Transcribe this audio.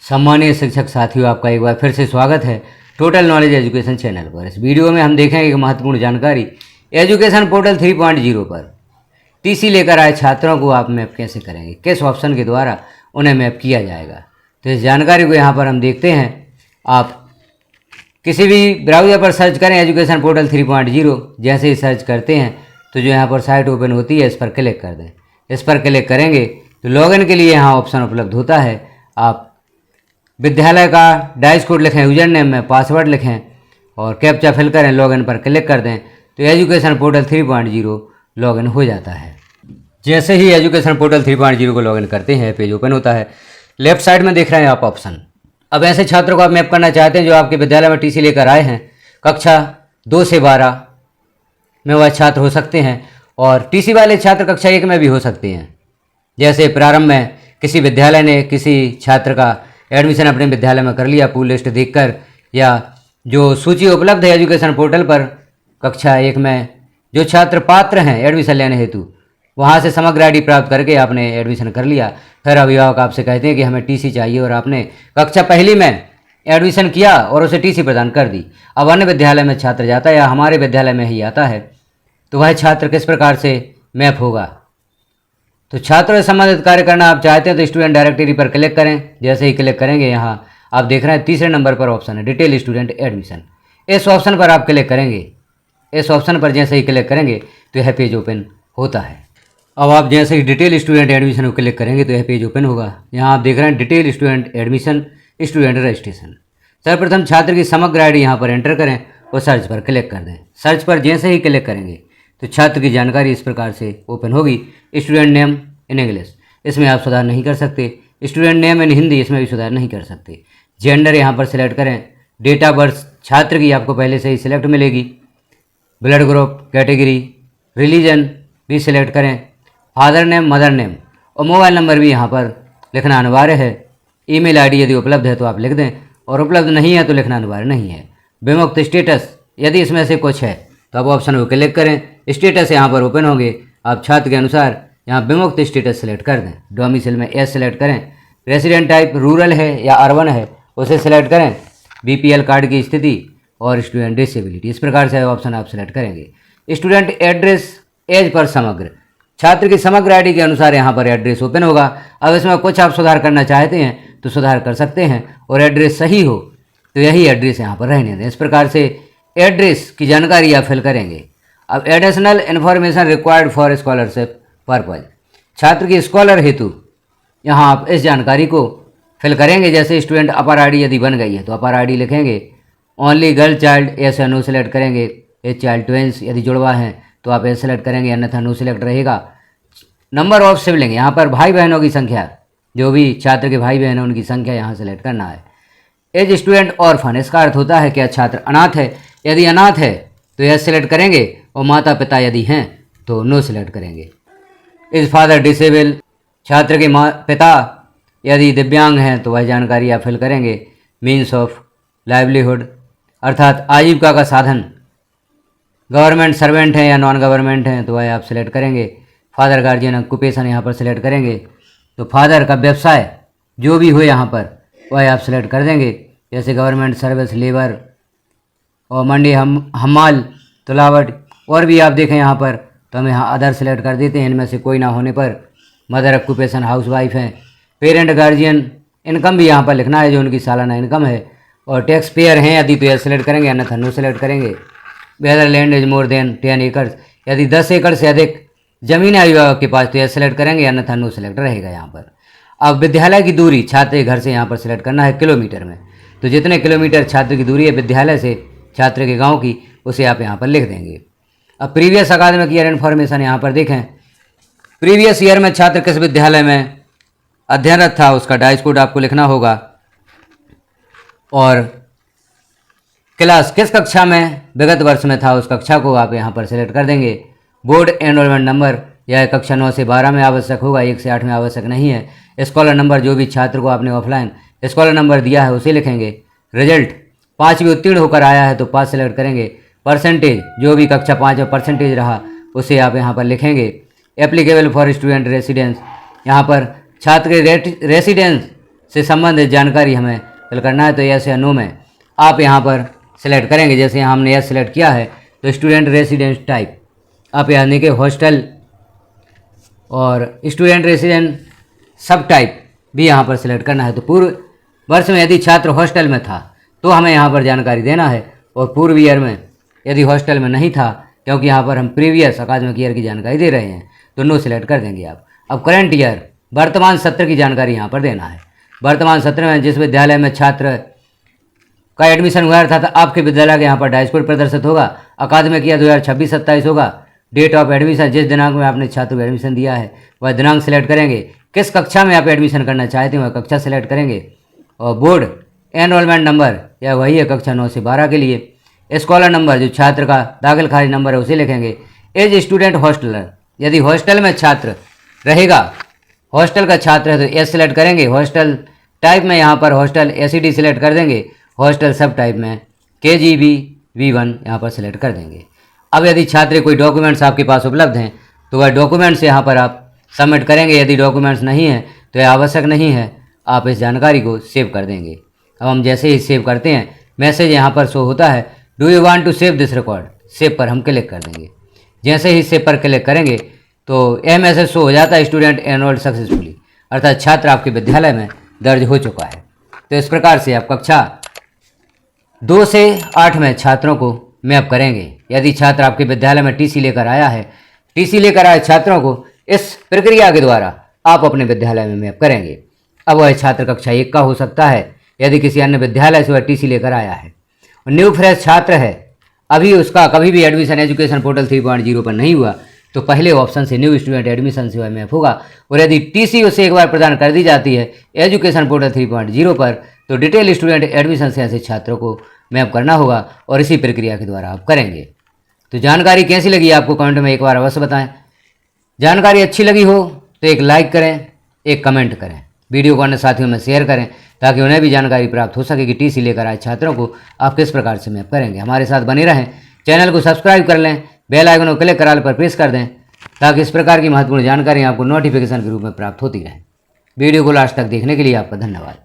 सम्मानीय शिक्षक साथियों, आपका एक बार फिर से स्वागत है टोटल नॉलेज एजुकेशन चैनल पर। इस वीडियो में हम देखेंगे एक महत्वपूर्ण जानकारी एजुकेशन पोर्टल 3.0 पर टीसी लेकर आए छात्रों को आप मैप कैसे करेंगे, किस ऑप्शन के द्वारा उन्हें मैप किया जाएगा। तो इस जानकारी को यहाँ पर हम देखते हैं। आप किसी भी ब्राउज़र पर सर्च करें एजुकेशन पोर्टल 3.0। जैसे ही सर्च करते हैं तो जो यहाँ पर साइट ओपन होती है इस पर क्लिक कर दें। इस पर क्लिक करेंगे तो लॉगिन के लिए यहाँ ऑप्शन उपलब्ध होता है। आप विद्यालय का डाइस कोड लिखें, यूजर नेम में पासवर्ड लिखें और कैप्चा फिल करें, लॉगिन पर क्लिक कर दें तो एजुकेशन पोर्टल 3.0 लॉगिन हो जाता है। जैसे ही एजुकेशन पोर्टल 3.0 को लॉगिन करते हैं पेज ओपन होता है। लेफ्ट साइड में देख रहे हैं आप ऑप्शन। अब ऐसे छात्रों को आप मैप करना चाहते हैं जो आपके विद्यालय में टीसी लेकर आए हैं। कक्षा 2 से 12 में वह छात्र हो सकते हैं और टीसी वाले छात्र कक्षा 1 में भी हो सकते हैं। जैसे प्रारंभ में किसी विद्यालय ने किसी छात्र का एडमिशन अपने विद्यालय में कर लिया पूल लिस्ट देखकर, या जो सूची उपलब्ध है एजुकेशन पोर्टल पर कक्षा 1 में जो छात्र पात्र हैं एडमिशन लेने हेतु, वहाँ से समग्र आईडी प्राप्त करके आपने एडमिशन कर लिया। फिर अभिभावक आपसे कहते हैं कि हमें टीसी चाहिए और आपने कक्षा 1 में एडमिशन किया और उसे टीसी प्रदान कर दी। अब अन्य विद्यालय में छात्र जाता है या हमारे विद्यालय में ही आता है तो वह छात्र किस प्रकार से मैप होगा। तो छात्रों से संबंधित कार्य करना आप चाहते हैं तो स्टूडेंट डायरेक्टरी पर क्लिक करें। जैसे ही क्लिक करेंगे यहाँ आप देख रहे हैं तीसरे नंबर पर ऑप्शन है डिटेल स्टूडेंट एडमिशन। इस ऑप्शन पर आप क्लिक करेंगे। इस ऑप्शन पर जैसे ही क्लिक करेंगे तो यह पेज ओपन होता है। अब आप जैसे ही डिटेल स्टूडेंट एडमिशन को क्लिक करेंगे तो यह पेज ओपन होगा। यहाँ आप देख रहे हैं detail student admission student registration. सर्वप्रथम छात्र की समग्र आईडी यहाँ पर एंटर करें और सर्च पर क्लिक कर दें। सर्च पर जैसे ही क्लिक करेंगे तो छात्र की जानकारी इस प्रकार से ओपन होगी। स्टूडेंट नेम इन इंग्लिश, इसमें आप सुधार नहीं कर सकते। स्टूडेंट नेम इन हिंदी, इसमें भी सुधार नहीं कर सकते। जेंडर यहाँ पर सिलेक्ट करें। डेट ऑफ बर्थ छात्र की आपको पहले से ही सिलेक्ट मिलेगी। ब्लड ग्रुप, कैटेगरी, रिलीजन भी सिलेक्ट करें। फादर नेम, मदर नेम और मोबाइल नंबर भी यहाँ पर लिखना अनिवार्य है। ईमेल आईडी यदि उपलब्ध है तो आप लिख दें और उपलब्ध नहीं है तो लिखना अनिवार्य नहीं है। विमुक्त स्टेटस, यदि इसमें से कुछ है तो आप ऑप्शन को क्लिक करें। स्टेटस यहाँ पर ओपन होंगे। आप छात्र के अनुसार यहाँ विमुक्त स्टेटस सेलेक्ट कर दें। डोमिसाइल में एस सेलेक्ट करें। रेसिडेंट टाइप रूरल है या अर्बन है उसे सिलेक्ट करें। बीपीएल कार्ड की स्थिति और स्टूडेंट डिसेबिलिटी, इस प्रकार से ऑप्शन आप सेलेक्ट करेंगे। स्टूडेंट एड्रेस एज पर समग्र, छात्र की समग्र आईडी के अनुसार यहाँ पर एड्रेस ओपन होगा। अब इसमें कुछ आप सुधार करना चाहते हैं तो सुधार कर सकते हैं और एड्रेस सही हो तो यही एड्रेस यहाँ पर रहने दें। इस प्रकार से एड्रेस की जानकारी आप फिल करेंगे। अब additional information required for scholarship purpose, छात्र की स्कॉलर हेतु यहाँ आप इस जानकारी को फिल करेंगे। जैसे स्टूडेंट अपर आईडी यदि बन गई है तो अपर आईडी लिखेंगे। ओनली गर्ल चाइल्ड एस या नो सेलेक्ट करेंगे। एज चाइल्ड ट्वेंस यदि जुड़वा हैं तो आप एस सेलेक्ट करेंगे, अन्यथा नो सेलेक्ट रहेगा। नंबर ऑफ सिबलिंग, यहाँ पर भाई बहनों की संख्या, जो भी छात्र के भाई बहन हैं उनकी संख्या यहाँ सेलेक्ट करना है। एज स्टूडेंट ऑर्फन, इसका अर्थ होता है क्या छात्र अनाथ है। यदि अनाथ है तो यस सेलेक्ट करेंगे और माता पिता यदि हैं तो नो सेलेक्ट करेंगे। इस फादर डिसेबल, छात्र के पिता यदि दिव्यांग हैं तो वह जानकारी आप फिल करेंगे। मीन्स ऑफ लाइवलीहुड, अर्थात आजीविका का साधन, गवर्नमेंट सर्वेंट हैं या नॉन गवर्नमेंट हैं तो वह आप सिलेक्ट करेंगे। फादर गार्जियन ऑक्यूपेशन यहाँ पर सिलेक्ट करेंगे। तो फादर का व्यवसाय जो भी हो यहाँ पर वह आप सिलेक्ट कर देंगे। जैसे गवर्नमेंट सर्विस, लेबर और मंडी, हमाल, तुलावट और भी आप देखें यहाँ पर तो हम यहाँ अदर सेलेक्ट कर देते हैं। इनमें से कोई ना होने पर मदर ऑक्यूपेशन हाउस वाइफ हैं। पेरेंट गार्जियन इनकम भी यहाँ पर लिखना है जो उनकी सालाना इनकम है। और टैक्स पेयर हैं यदि तो यह सेलेक्ट करेंगे, अन्यथा नो सेलेक्ट करेंगे। Whether land is more than 10 एकड़, यदि 10 एकड़ से अधिक जमीन है अभिभावक के पास तो यह सेलेक्ट करेंगे, अन्यथा नो सेलेक्ट रहेगा यहाँ पर। अब विद्यालय की दूरी छात्र के घर से यहाँ पर सिलेक्ट करना है किलोमीटर में। तो जितने किलोमीटर छात्र की दूरी है विद्यालय से छात्र के गाँव की उसे आप यहाँ पर लिख देंगे। अब प्रीवियस अकादमिक ईयर इन्फॉर्मेशन यहाँ पर देखें। प्रीवियस ईयर में छात्र किस विद्यालय में अध्ययनरत था उसका डाइस कोड आपको लिखना होगा और क्लास किस कक्षा में विगत वर्ष में था उस कक्षा को आप यहाँ पर सिलेक्ट कर देंगे। बोर्ड एनरोलमेंट नंबर यह कक्षा 9 से 12 में आवश्यक होगा, 1 से 8 में आवश्यक नहीं है। स्कॉलर नंबर, जो भी छात्र को आपने ऑफलाइन स्कॉलर नंबर दिया है उसे लिखेंगे। रिजल्ट 5वीं उत्तीर्ण होकर आया है तो 5 सेलेक्ट करेंगे। परसेंटेज, जो भी कक्षा 5 में परसेंटेज रहा उसे आप यहाँ पर लिखेंगे। एप्लीकेबल फॉर स्टूडेंट रेसिडेंस, यहाँ पर छात्र के रेसिडेंस से संबंधित जानकारी हमें फिल करना है। तो यस या नो में आप यहाँ पर सिलेक्ट करेंगे। जैसे यहाँ हमने यस सिलेक्ट किया है तो स्टूडेंट रेसिडेंस टाइप आप यहाँ देखिए हॉस्टल और स्टूडेंट रेसिडेंट सब टाइप भी यहाँ पर सिलेक्ट करना है। तो पूर्व वर्ष में यदि छात्र हॉस्टल में था तो हमें यहाँ पर जानकारी देना है, और पूर्व ईयर में यदि हॉस्टल में नहीं था, क्योंकि यहाँ पर हम प्रीवियस अकादमिक ईयर की जानकारी दे रहे हैं, तो नो सिलेक्ट कर देंगे आप। अब करंट ईयर वर्तमान सत्र की जानकारी यहाँ पर देना है। वर्तमान सत्र में जिस विद्यालय में छात्र का एडमिशन हुआ था, आपके विद्यालय के यहाँ पर डैशबोर्ड प्रदर्शित होगा। अकादमिक ईयर 2026-27 होगा। डेट ऑफ एडमिशन जिस दिनांक में आपने छात्र को एडमिशन दिया है वह दिनांक सेलेक्ट करेंगे। किस कक्षा में आप एडमिशन करना चाहते हैं वह कक्षा सेलेक्ट करेंगे, और बोर्ड एनरोलमेंट नंबर या वही है कक्षा 9 से 12 के लिए। स्कॉलर नंबर जो छात्र का दाखिल खारिज नंबर है उसे लिखेंगे। एज स्टूडेंट हॉस्टलर यदि हॉस्टल में छात्र रहेगा, हॉस्टल का छात्र है तो एस सिलेक्ट करेंगे। हॉस्टल टाइप में यहाँ पर हॉस्टल एसईडी सिलेक्ट कर देंगे। हॉस्टल सब टाइप में KGB V1 यहाँ पर सिलेक्ट कर देंगे। अब यदि छात्र कोई डॉक्यूमेंट्स आपके पास उपलब्ध हैं तो वह डॉक्यूमेंट्स यहाँ पर आप सबमिट करेंगे। यदि डॉक्यूमेंट्स नहीं है तो यह आवश्यक नहीं है, आप इस जानकारी को सेव कर देंगे। अब हम जैसे ही सेव करते हैं मैसेज यहाँ पर शो होता है, do you want to save this record. Save पर हम क्लिक कर देंगे। जैसे ही सेव पर क्लिक करेंगे तो यह मैसेज शो हो जाता है, स्टूडेंट एनरोल्ड सक्सेसफुली, अर्थात छात्र आपके विद्यालय में दर्ज हो चुका है। तो इस प्रकार से आप कक्षा 2 से 8 में छात्रों को मैप करेंगे। यदि छात्र आपके विद्यालय में TC लेकर आया है, TC लेकर आए छात्रों को इस प्रक्रिया के द्वारा आप अपने विद्यालय में मैप करेंगे। अब वह छात्र कक्षा 1 का हो सकता है यदि किसी अन्य विद्यालय से वह TC लेकर आया है। न्यू फ्रेश छात्र है, अभी उसका कभी भी एडमिशन एजुकेशन पोर्टल 3.0 पर नहीं हुआ, तो पहले ऑप्शन से न्यू स्टूडेंट एडमिशन से वह मैप होगा। और यदि TC उसे एक बार प्रदान कर दी जाती है एजुकेशन पोर्टल 3.0 पर, तो डिटेल स्टूडेंट एडमिशन से ऐसे छात्रों को मैप करना होगा, और इसी प्रक्रिया के द्वारा आप करेंगे। तो जानकारी कैसी लगी आपको कमेंट में एक बार अवश्य बताएं। जानकारी अच्छी लगी हो तो एक लाइक करें, एक कमेंट करें, वीडियो को अन्य साथियों में शेयर करें ताकि उन्हें भी जानकारी प्राप्त हो सके कि TC लेकर आए छात्रों को आप किस प्रकार से मैप करेंगे। हमारे साथ बने रहें, चैनल को सब्सक्राइब कर लें, बेल आइकन को क्लिक कराल पर प्रेस कर दें ताकि इस प्रकार की महत्वपूर्ण जानकारी आपको नोटिफिकेशन के रूप में प्राप्त होती रहे। वीडियो को लास्ट तक देखने के लिए आपका धन्यवाद।